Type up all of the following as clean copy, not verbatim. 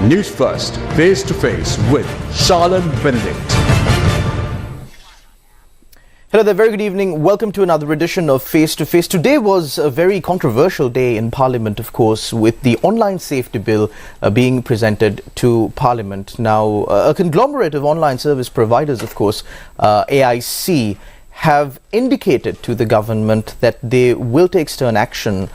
News First, face to face with Charlotte Benedict. Hello there, very good evening. Welcome to another edition of Face to Face. Today was a very controversial day in Parliament, of course, with the online safety bill being presented to Parliament. Now, a conglomerate of online service providers, of course, AIC, have indicated to the government that they will take stern action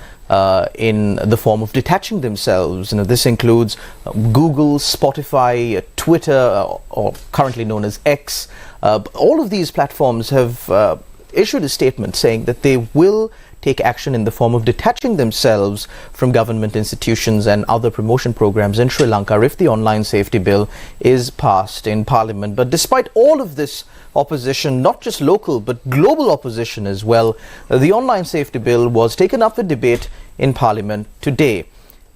in the form of detaching themselves. This includes Google, Spotify, Twitter, or currently known as X. All of these platforms have issued a statement saying that they will take action in the form of detaching themselves from government institutions and other promotion programs in Sri Lanka if the online safety bill is passed in Parliament. But despite all of this opposition, not just local but global opposition as well, the online safety bill was taken up for debate in Parliament today.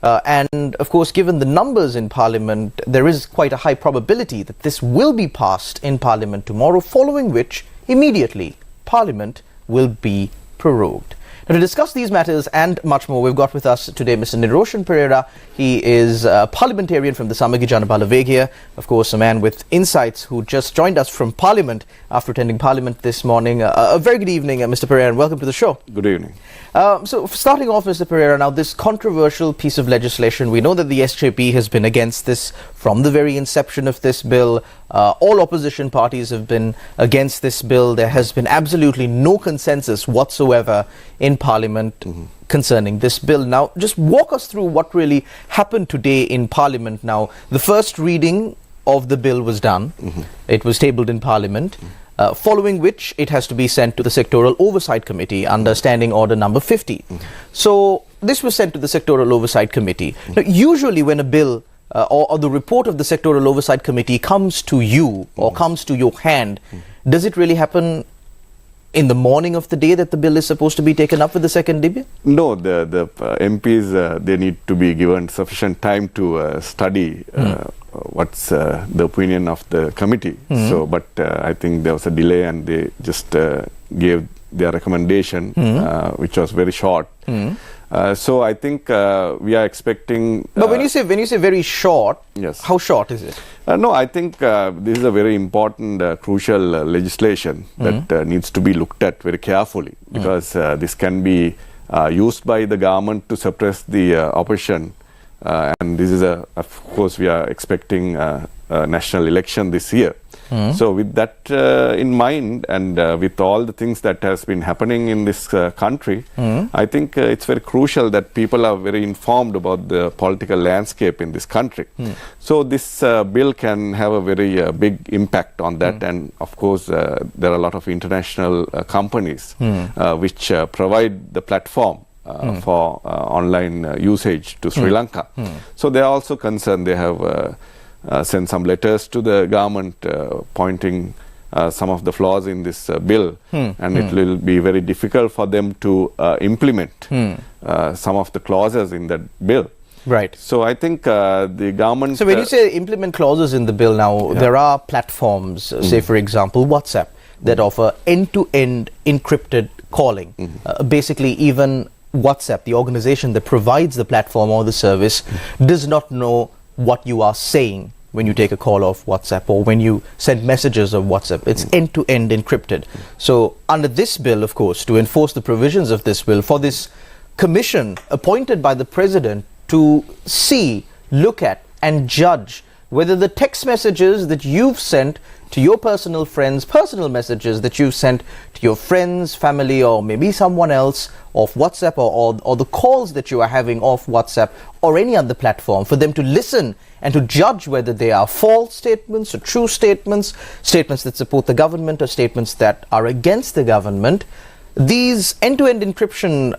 And of course, given the numbers in Parliament, there is quite a high probability that this will be passed in Parliament tomorrow, following which immediately Parliament will be prorogued. Now, to discuss these matters and much more, we've got with us today Mr. Niroshan Perera. He is a parliamentarian from the Samagi Janabala Vegia, of course, a man with insights who just joined us from Parliament after attending Parliament this morning. A very good evening, Mr. Perera, and welcome to the show. Good evening. So, starting off, Mr. Perera, now this controversial piece of legislation, we know that the SJP has been against this from the very inception of this bill. All opposition parties have been against this bill. There has been absolutely no consensus whatsoever in Parliament concerning this bill. Now, just walk us through what really happened today in Parliament. Now, the first reading of the bill was done. It was tabled in Parliament. Following which it has to be sent to the Sectoral Oversight Committee under Standing Order number 50. So this was sent to the Sectoral Oversight Committee. Now, usually when a bill or the report of the Sectoral Oversight Committee comes to you or comes to your hand, does it really happen in the morning of the day that the bill is supposed to be taken up for the second debate? No, the MPs, they need to be given sufficient time to study what's the opinion of the committee. So, but I think there was a delay and they just gave their recommendation, which was very short. So I think we are expecting... But when you say very short, yes. How short is it? No, I think this is a very important, crucial legislation that needs to be looked at very carefully, because this can be used by the government to suppress the opposition. And this is of course, we are expecting a national election this year. So with that in mind, and with all the things that has been happening in this country, I think it's very crucial that people are very informed about the political landscape in this country. So this bill can have a very big impact on that. And of course, there are a lot of international companies which provide the platform for online usage to Sri Lanka. So they are also concerned. They have sent some letters to the government pointing some of the flaws in this bill, and it will be very difficult for them to implement some of the clauses in that bill. Right. So I think the government... So when you say implement clauses in the bill now, there are platforms, say for example WhatsApp, that offer end-to-end encrypted calling. Basically, even WhatsApp, the organization that provides the platform or the service, does not know what you are saying when you take a call off WhatsApp or when you send messages of WhatsApp. It's end-to-end encrypted. So under this bill, of course, to enforce the provisions of this bill, for this commission appointed by the president to see, look at and judge whether the text messages that you've sent to your personal friends, personal messages that you've sent to your friends, family, or maybe someone else off WhatsApp, or the calls that you are having off WhatsApp or any other platform, for them to listen and to judge whether they are false statements or true statements, statements that support the government or statements that are against the government. These end-to-end encryption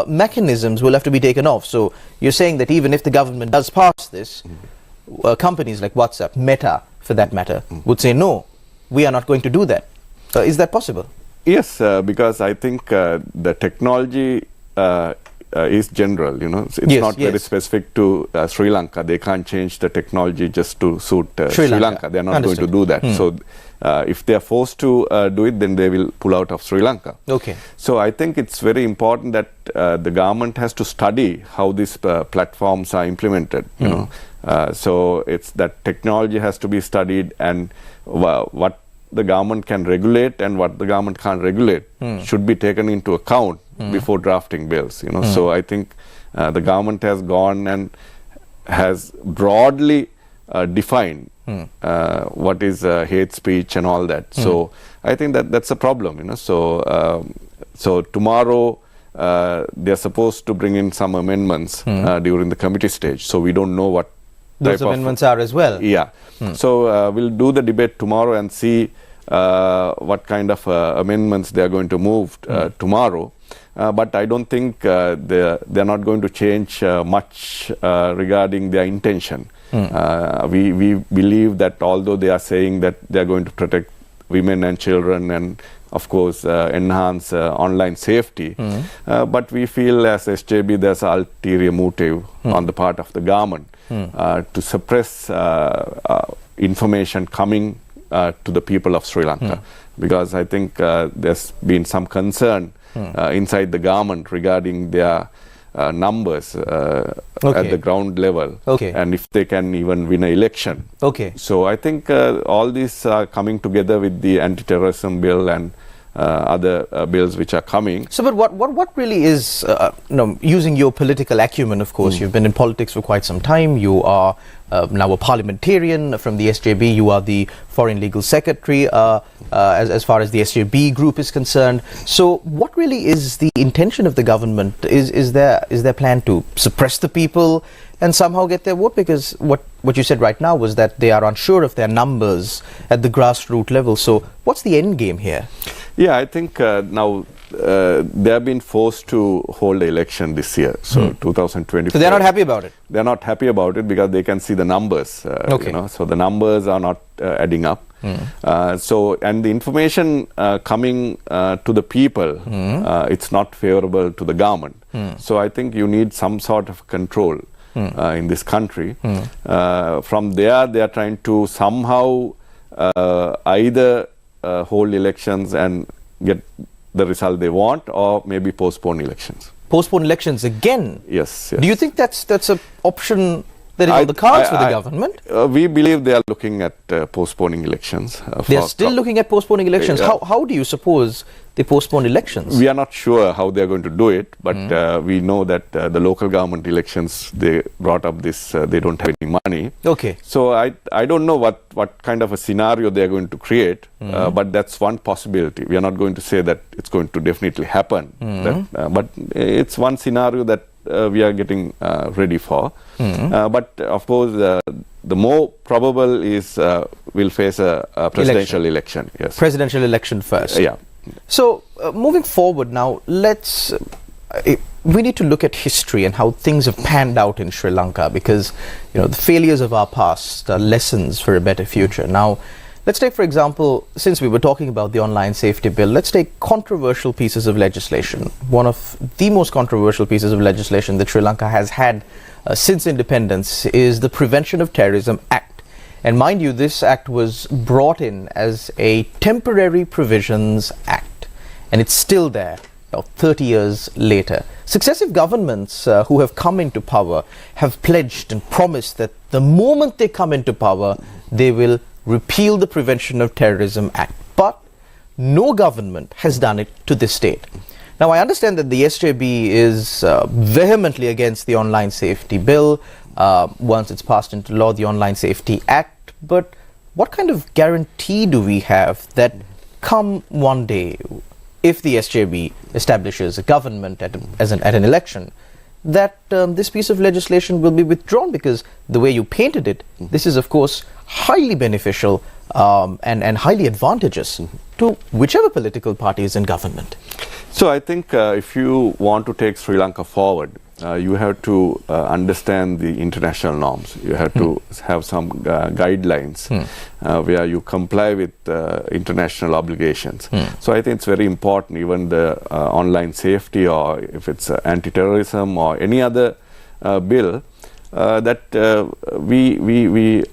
mechanisms will have to be taken off. So you're saying that even if the government does pass this, companies like WhatsApp, Meta for that matter, would say, no, we are not going to do that. Is that possible? Yes, because I think the technology is general, it's not very specific to Sri Lanka. They can't change the technology just to suit Sri Lanka. They're not going to do that. So if they are forced to do it, then they will pull out of Sri Lanka. Okay. So I think it's very important that the government has to study how these platforms are implemented. So it's that technology has to be studied, and what the government can regulate and what the government can't regulate should be taken into account before drafting bills. So I think the government has gone and has broadly defined what is hate speech and all that. So I think that's a problem. So tomorrow they're supposed to bring in some amendments during the committee stage. So we don't know what those amendments are as well. Yeah. So we'll do the debate tomorrow and see what kind of amendments they are going to move tomorrow. But I don't think they're not going to change much regarding their intention. We believe that although they are saying that they are going to protect women and children and of course enhance online safety, but we feel as SJB there's an ulterior motive on the part of the government to suppress information coming to the people of Sri Lanka, because I think there's been some concern inside the government regarding their numbers at the ground level, and if they can even win an election. So I think all these are coming together with the anti-terrorism bill and other bills which are coming. So, but what really is, using your political acumen, of course, you've been in politics for quite some time, you are now a parliamentarian from the SJB, you are the Foreign Legal Secretary as far as the SJB group is concerned. So what really is the intention of the government? Is there plan to suppress the people and somehow get their vote? Because what you said right now was that they are unsure of their numbers at the grassroots level. So what's the end game here? Yeah, I think now they have been forced to hold the election this year, so 2024. So they're not happy about it? They're not happy about it because they can see the numbers, so the numbers are not adding up. And the information coming to the people, it's not favorable to the government. So I think you need some sort of control in this country. From there, they are trying to somehow either hold elections and get the result they want, or maybe postpone elections. Postpone elections again? Yes. Do you think that's an option that is on the cards for the government? We believe they are looking at postponing elections. They are still looking at postponing elections. How do you suppose they postpone elections? We are not sure how they are going to do it, but we know that the local government elections, they brought up this, they don't have any money. So I don't know what kind of a scenario they are going to create, but that's one possibility. We are not going to say that it's going to definitely happen, but it's one scenario that we are getting ready for. But of course, the more probable is we'll face a presidential election. Yes. Presidential election first. Yeah. So moving forward now, we need to look at history and how things have panned out in Sri Lanka, because the failures of our past are lessons for a better future. Now, let's take, for example, since we were talking about the online safety bill, let's take controversial pieces of legislation. One of the most controversial pieces of legislation that Sri Lanka has had since independence is the Prevention of Terrorism Act. And mind you, this act was brought in as a temporary provisions act, and it's still there 30 years later. Successive governments who have come into power have pledged and promised that the moment they come into power, they will repeal the Prevention of Terrorism Act. But no government has done it to this date. Now, I understand that the SJB is vehemently against the online safety bill once it's passed into law, the Online Safety Act. But what kind of guarantee do we have that come one day, if the SJB establishes a government at an election, that this piece of legislation will be withdrawn? Because the way you painted it, this is of course highly beneficial and highly advantageous to whichever political party is in government. So I think if you want to take Sri Lanka forward, you have to understand the international norms. You have to have some guidelines where you comply with international obligations. So I think it's very important, even the online safety, or if it's anti-terrorism or any other bill, that we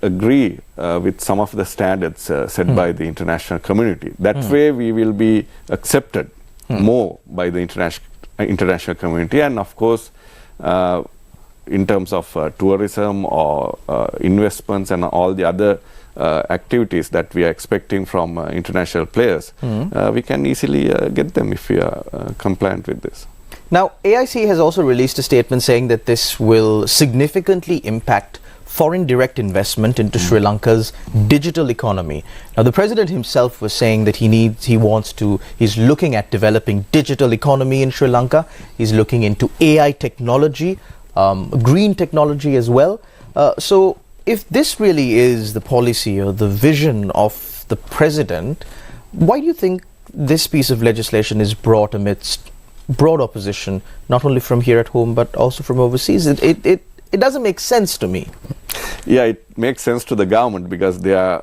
agree with some of the standards set by the international community. That way we will be accepted more by the international community, and of course in terms of tourism or investments and all the other activities that we are expecting from international players, we can easily get them if we are compliant with this. Now, AIC has also released a statement saying that this will significantly impact foreign direct investment into Sri Lanka's digital economy. Now, the president himself was saying that he's looking at developing digital economy in Sri Lanka. He's looking into AI technology, green technology as well. So if this really is the policy or the vision of the president, why do you think this piece of legislation is brought amidst broad opposition, not only from here at home but also from overseas? It doesn't make sense to me. Yeah, it makes sense to the government because they are,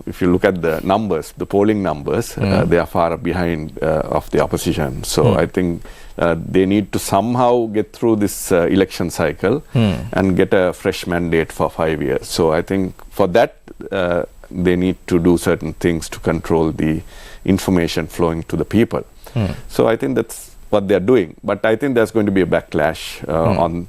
if you look at the numbers, the polling numbers, they are far behind of the opposition. So I think they need to somehow get through this election cycle and get a fresh mandate for 5 years. So I think for that they need to do certain things to control the information flowing to the people. So I think that's what they're doing. But I think there's going to be a backlash on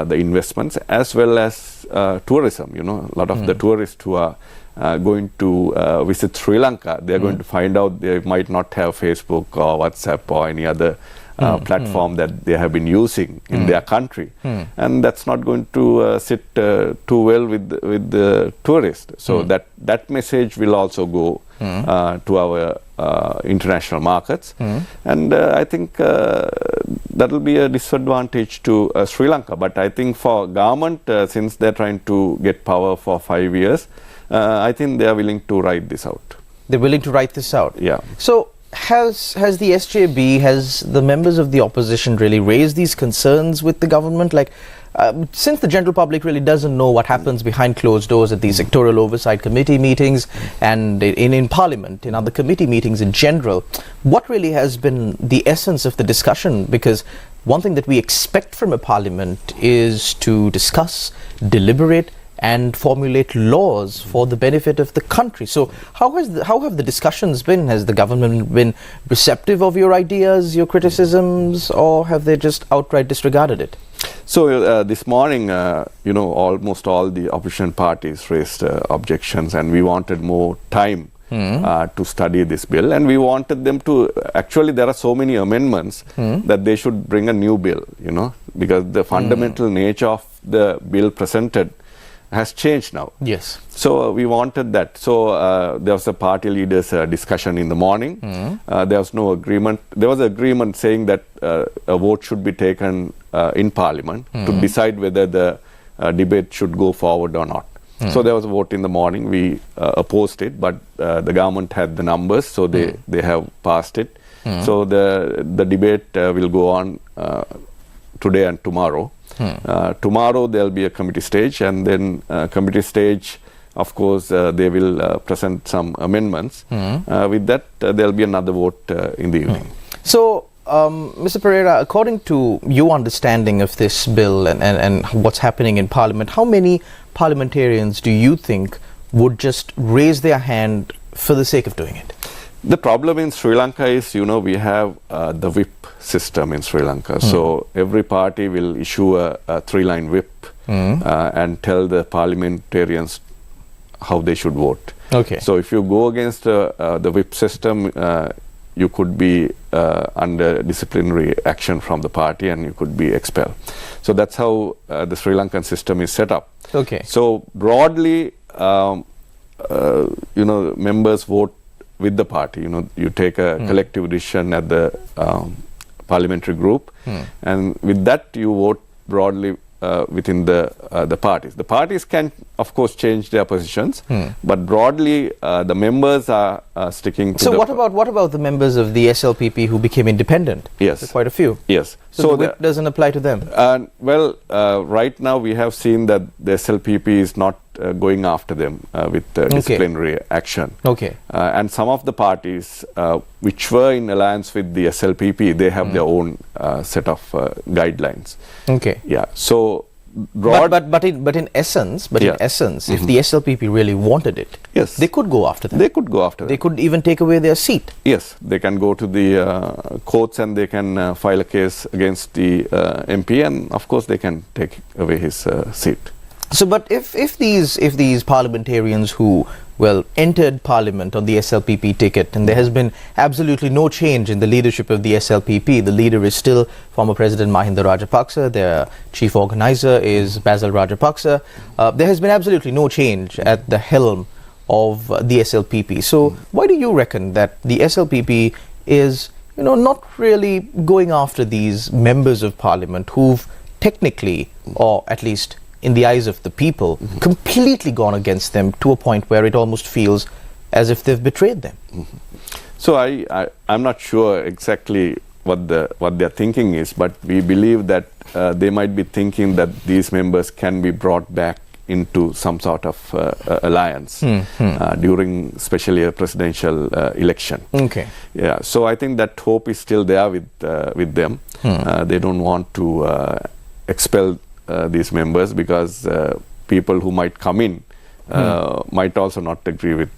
the investments as well as tourism. You know, a lot of the tourists who are going to visit Sri Lanka, they're going to find out they might not have Facebook or WhatsApp or any other platform that they have been using in their country, and that's not going to sit too well with the tourist. So that message will also go to our international markets, and I think that will be a disadvantage to Sri Lanka. But I think for government, since they're trying to get power for 5 years, I think they are willing to ride this out. They're willing to write this out. Yeah. So has the SJB, has the members of the opposition really raised these concerns with the government? Like, since the general public really doesn't know what happens behind closed doors at these sectoral oversight committee meetings and in Parliament, in other committee meetings in general, what really has been the essence of the discussion? Because one thing that we expect from a Parliament is to discuss, deliberate, and formulate laws for the benefit of the country. So how have the discussions been? Has the government been receptive of your ideas, your criticisms, or have they just outright disregarded it? So this morning, almost all the opposition parties raised objections, and we wanted more time to study this bill, and we wanted them to, actually there are so many amendments that they should bring a new bill, because the fundamental nature of the bill presented has changed now. Yes. So we wanted that. So there was a party leaders discussion in the morning. There was no agreement. There was agreement saying that a vote should be taken in Parliament to decide whether the debate should go forward or not. So there was a vote in the morning. We opposed it, but the government had the numbers, so they have passed it. So the debate will go on today and tomorrow. Tomorrow there will be a committee stage, and then committee stage, of course, they will present some amendments. With that, there will be another vote in the evening. So, Mr. Perera, according to your understanding of this bill and what's happening in Parliament, how many parliamentarians do you think would just raise their hand for the sake of doing it? The problem in Sri Lanka is, we have the whip system in Sri Lanka. So every party will issue a 3-line whip and tell the parliamentarians how they should vote. Okay. So if you go against the whip system, you could be under disciplinary action from the party and you could be expelled. So that's how the Sri Lankan system is set up. Okay. So broadly, members vote with the party. You take a collective decision at the parliamentary group, and with that you vote broadly within the parties. The parties can, of course, change their positions, but broadly, the members are sticking to. So what about the members of the SLPP who became independent? Yes, there are quite a few. Yes. So the whip doesn't apply to them. Well, right now we have seen that the SLPP is not going after them with disciplinary action. Okay. And some of the parties which were in alliance with the SLPP, they have their own set of guidelines. Okay. Yeah. So but in essence, if the SLPP really wanted it, yes, they could go after them. They could go after them. They could even take away their seat. Yes, they can go to the courts and they can file a case against the MP, and of course they can take away his seat. So, but if these parliamentarians who entered parliament on the SLPP ticket, and there has been absolutely no change in the leadership of the SLPP, the leader is still former President Mahinda Rajapaksa, their chief organizer is Basil Rajapaksa, there has been absolutely no change at the helm of the SLPP. So, why do you reckon that the SLPP is, not really going after these members of parliament who've technically, or at least in the eyes of the people, completely gone against them to a point where it almost feels as if they've betrayed them? So I'm not sure exactly what their thinking is, but we believe that they might be thinking that these members can be brought back into some sort of alliance during especially a presidential election. Okay. Yeah. So I think that hope is still there with them. They don't want to expel these members because people who might come in might also not agree with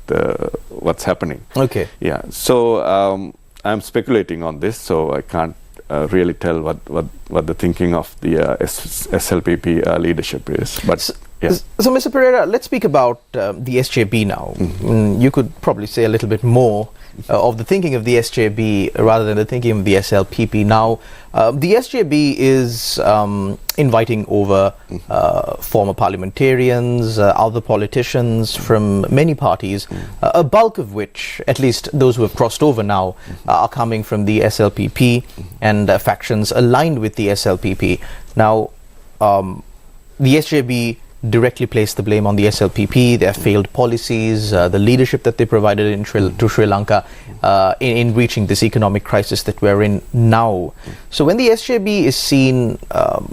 what's happening. Okay. Yeah. So I'm speculating on this, so I can't really tell what the thinking of the SLPP leadership is. But so Mr. Perera, let's speak about the SJB now. You could probably say a little bit more of the thinking of the SJB rather than the thinking of the SLPP. Now, the SJB is inviting over former parliamentarians, other politicians from many parties, a bulk of which, at least those who have crossed over now, are coming from the SLPP and factions aligned with the SLPP. Now, the SJB directly placed the blame on the SLPP, their failed policies, the leadership that they provided to Sri Lanka in reaching this economic crisis that we're in now. So when the SJB is seen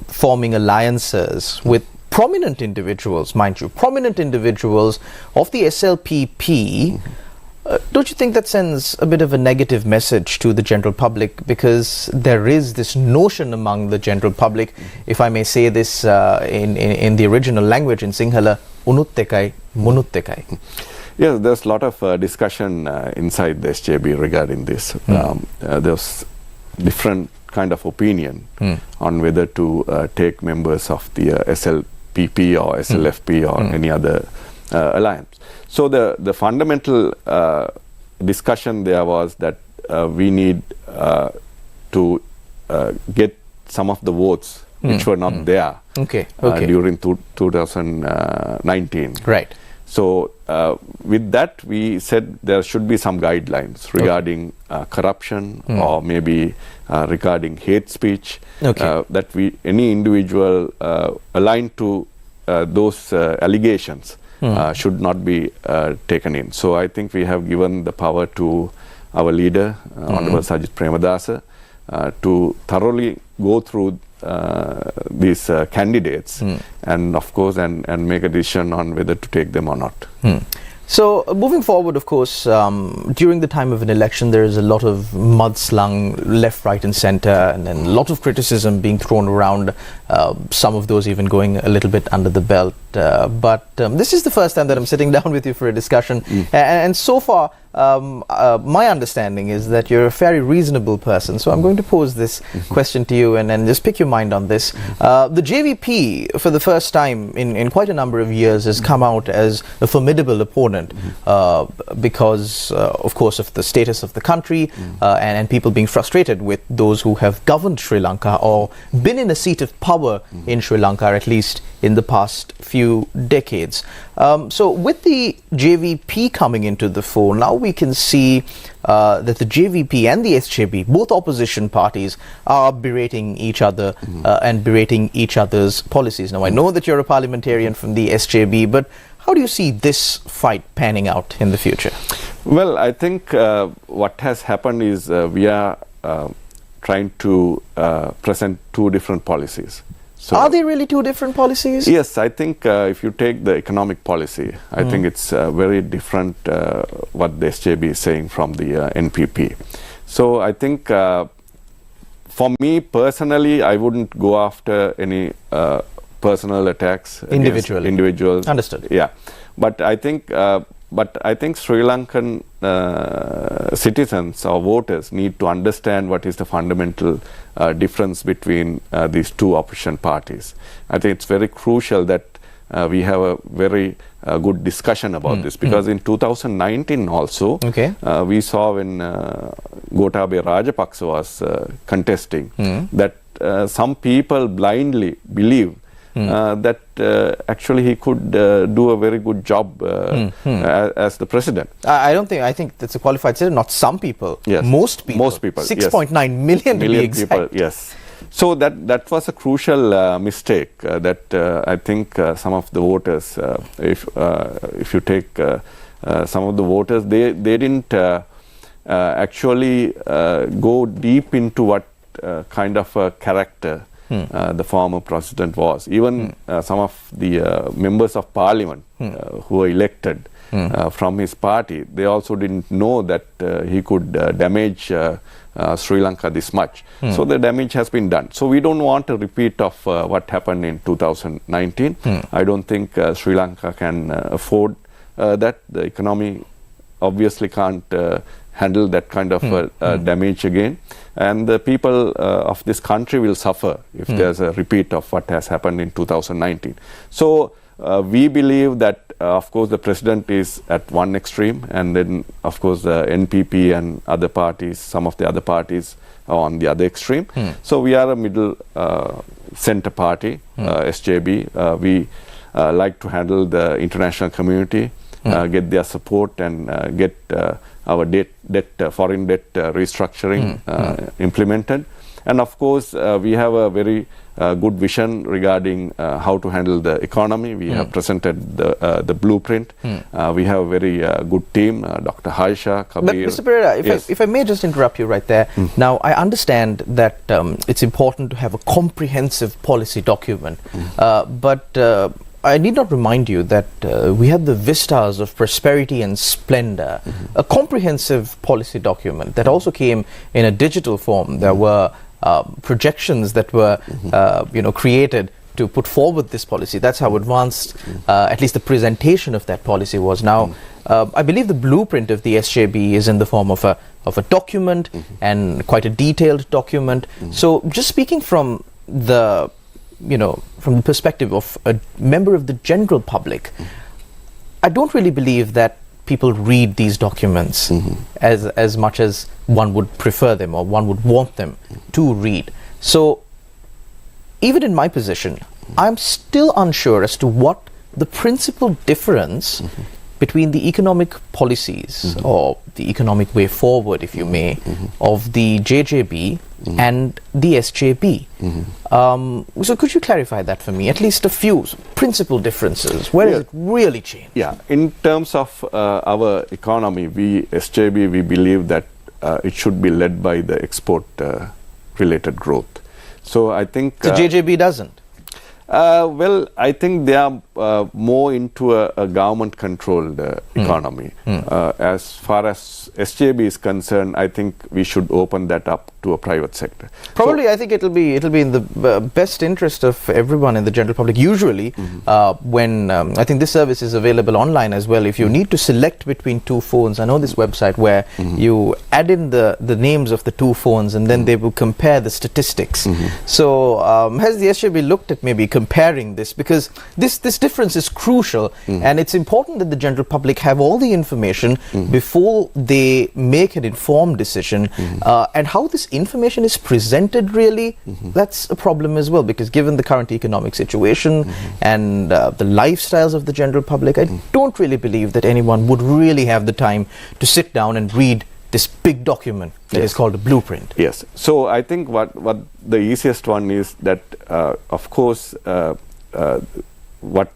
forming alliances with prominent individuals, mind you, prominent individuals of the SLPP, don't you think that sends a bit of a negative message to the general public? Because there is this notion among the general public, if I may say this in the original language in Sinhala, unuttekai, munuttekai. Yes, there's a lot of discussion inside the SJB regarding this. There's different kind of opinion on whether to take members of the SLPP or SLFP or any other alliance. So the fundamental discussion there was that we need to get some of the votes which were not there during 2019. Right. So with that, we said there should be some guidelines regarding corruption or maybe regarding hate speech, that any individual aligned to those allegations should not be taken in. So I think we have given the power to our leader, Honorable Sajith Premadasa, to thoroughly go through these candidates and of course and make a decision on whether to take them or not. So moving forward, of course, during the time of an election, there is a lot of mudslung left, right and centre, and then a lot of criticism being thrown around, some of those even going a little bit under the belt. But this is the first time that I'm sitting down with you for a discussion. And so far, my understanding is that you're a very reasonable person. So I'm going to pose this question to you and just pick your mind on this. The JVP, for the first time in quite a number of years, has come out as a formidable opponent because, of course, of the status of the country and people being frustrated with those who have governed Sri Lanka or been in a seat of power in Sri Lanka, or at least in the past few decades. So with the JVP coming into the fore, now we can see that the JVP and the SJB, both opposition parties, are berating each other and berating each other's policies. Now, I know that you're a parliamentarian from the SJB, but how do you see this fight panning out in the future? Well, I think what has happened is we are trying to present two different policies. So are they really two different policies? Yes, I think if you take the economic policy, I think it's very different what the SJB is saying from the NPP. So I think for me personally, I wouldn't go after any personal attacks individuals. Understood. Yeah, but I think Sri Lankan citizens or voters need to understand what is the fundamental difference between these two opposition parties. I think it's very crucial that we have a very good discussion about this, because in 2019 also we saw when Gotabaya Rajapaksa was contesting that some people blindly believe that actually he could do a very good job as the president. I think that's a qualified statement. Not some people. Yes. Most people. 6.9 million to be exact. People, yes. So that was a crucial mistake that I think some of the voters, if you take some of the voters, they didn't actually go deep into what kind of a character the former president was. Even some of the members of parliament who were elected from his party, they also didn't know that he could damage Sri Lanka this much. So the damage has been done. So we don't want a repeat of what happened in 2019. I don't think Sri Lanka can afford that. The economy obviously can't handle that kind of damage again. And the people of this country will suffer if there's a repeat of what has happened in 2019. So we believe that, of course, the president is at one extreme, and then, of course, the NPP and other parties, some of the other parties are on the other extreme. So we are a middle center party, SJB. We like to handle the international community, get their support, and get our foreign debt restructuring implemented. And of course, we have a very good vision regarding how to handle the economy. We have presented the blueprint. We have a very good team, Dr. Haisha, Kabir. But Mr. Perera, if I may just interrupt you right there. Now, I understand that it's important to have a comprehensive policy document, but I need not remind you that we had the Vistas of Prosperity and Splendor, a comprehensive policy document that also came in a digital form. There were projections that were created to put forward this policy. That's how advanced at least the presentation of that policy was. Now, I believe the blueprint of the SJB is in the form of a document, and quite a detailed document. So just speaking from the perspective of a member of the general public, I don't really believe that people read these documents as much as one would prefer them or one would want them to read. So even in my position, I'm still unsure as to what the principal difference between the economic policies or the economic way forward, if you may, of the JJB and the SJB. So could you clarify that for me? At least a few principal differences. Where has it really changed? Yeah, in terms of our economy, SJB, we believe that it should be led by the export related growth. So I think the JJB doesn't. Well, I think they are more into a government-controlled economy. As far as SJB is concerned, I think we should open that up to a private sector. Probably, I think it'll be in the best interest of everyone in the general public. Usually, when I think this service is available online as well. If you need to select between two phones, I know this website where you add in the names of the two phones, and then they will compare the statistics. So, has the SJB looked at maybe comparing this, because this difference is crucial, and it's important that the general public have all the information before they make an informed decision. And how this information is presented, really, that's a problem as well, because given the current economic situation and the lifestyles of the general public, I don't really believe that anyone would really have the time to sit down and read this big document that is called a blueprint. Yes. So I think what the easiest one is that, of course, what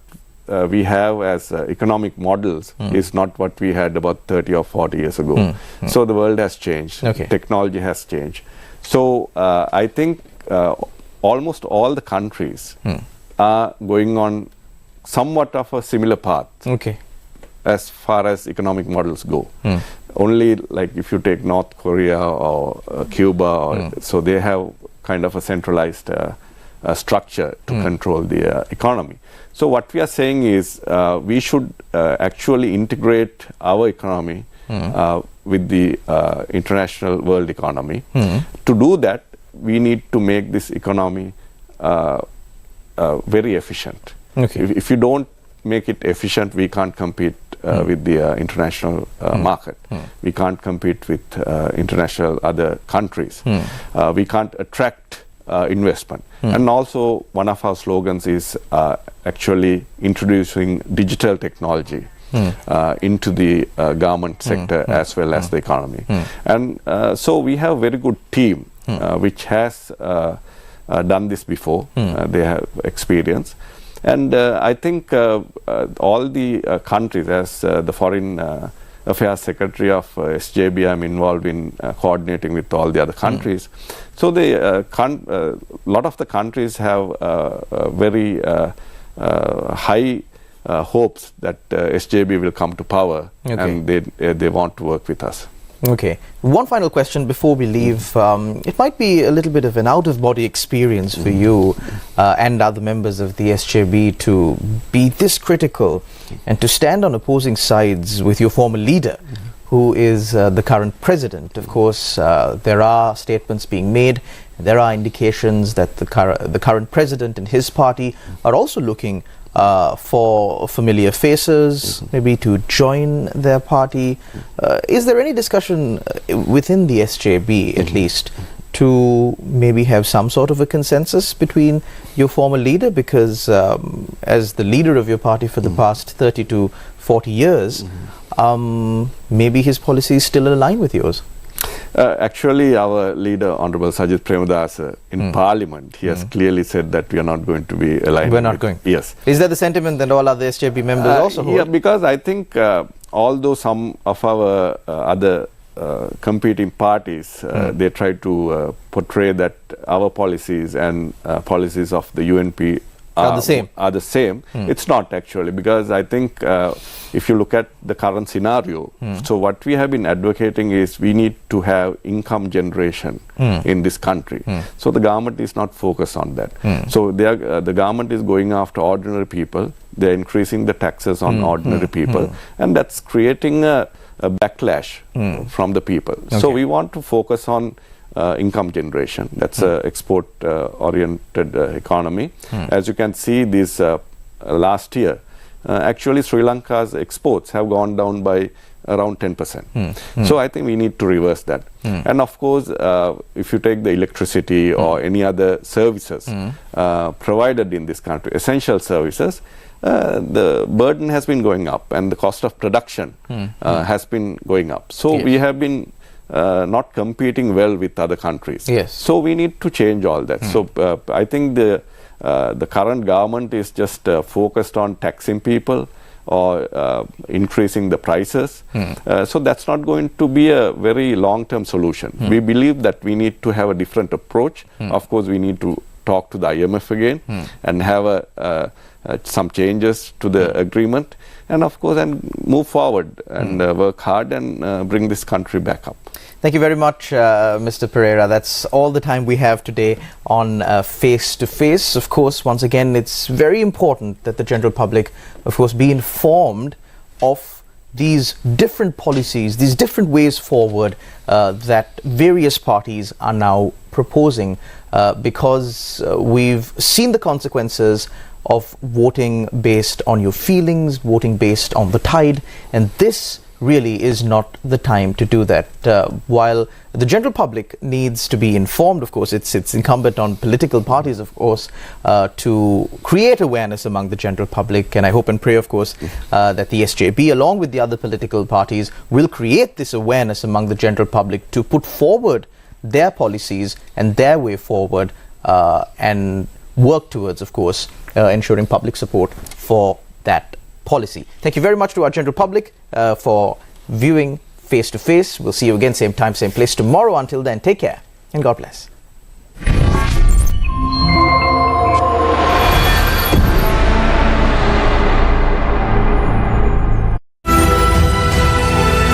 we have as economic models is not what we had about 30 or 40 years ago. So the world has changed. Technology has changed. So I think almost all the countries are going on somewhat of a similar path. As far as economic models go. Only like if you take North Korea or Cuba, so they have kind of a centralized structure to control the economy. So what we are saying is we should actually integrate our economy with the international world economy. To do that, we need to make this economy very efficient. If you don't make it efficient, we can't compete with the international market. We can't compete with international other countries. We can't attract investment. And also one of our slogans is actually introducing digital technology into the government sector as well as the economy. And so we have a very good team which has done this before. They have experience. And I think all the countries, as the Foreign Affairs Secretary of SJB, I'm involved in coordinating with all the other countries. So a lot of the countries have very high hopes that SJB will come to power, and they want to work with us. One final question before we leave. It might be a little bit of an out-of-body experience for you and other members of the SJB to be this critical and to stand on opposing sides with your former leader, who is the current president. Of course, there are statements being made. There are indications that the current president and his party are also looking for familiar faces, maybe to join their party. Is there any discussion within the SJB, at least, to maybe have some sort of a consensus between your former leader? Because as the leader of your party for the past 30 to 40 years, maybe his policies still align with yours. Actually, our leader, Honorable Sajith Premadasa, in Parliament, he has clearly said that we are not going to be aligned. We're not going? Yes. Is that the sentiment that all other SJB members also hold? Yeah, because I think although some of our other competing parties, they try to portray that our policies and policies of the UNP are the same. It's not actually, because I think if you look at the current scenario, so what we have been advocating is we need to have income generation in this country. So the government is not focused on that. So the government is going after ordinary people. They're increasing the taxes on ordinary people, and that's creating a backlash from the people. So we want to focus on income generation. That's an export-oriented economy. As you can see, this last year, actually Sri Lanka's exports have gone down by around 10%. So I think we need to reverse that. And of course, if you take the electricity or any other services provided in this country, essential services, the burden has been going up and the cost of production has been going up. So we have been not competing well with other countries. So we need to change all that. So I think the current government is just focused on taxing people or increasing the prices. So that's not going to be a very long-term solution. We believe that we need to have a different approach. Of course, we need to talk to the IMF again and have some changes to the agreement, and of course, and move forward and work hard and bring this country back up. Thank you very much, Mr. Perera. That's all the time we have today on Face to Face. Of course, once again, it's very important that the general public, of course, be informed of these different policies, these different ways forward that various parties are now proposing, because we've seen the consequences of voting based on your feelings, voting based on the tide, and this really is not the time to do that. While the general public needs to be informed, of course, it's incumbent on political parties, of course, to create awareness among the general public, and I hope and pray, of course, that the SJB, along with the other political parties, will create this awareness among the general public to put forward their policies and their way forward, and work towards, of course, ensuring public support for that policy. Thank you very much to our general public for viewing Face to Face. We'll see you again, same time, same place tomorrow. Until then, take care and God bless.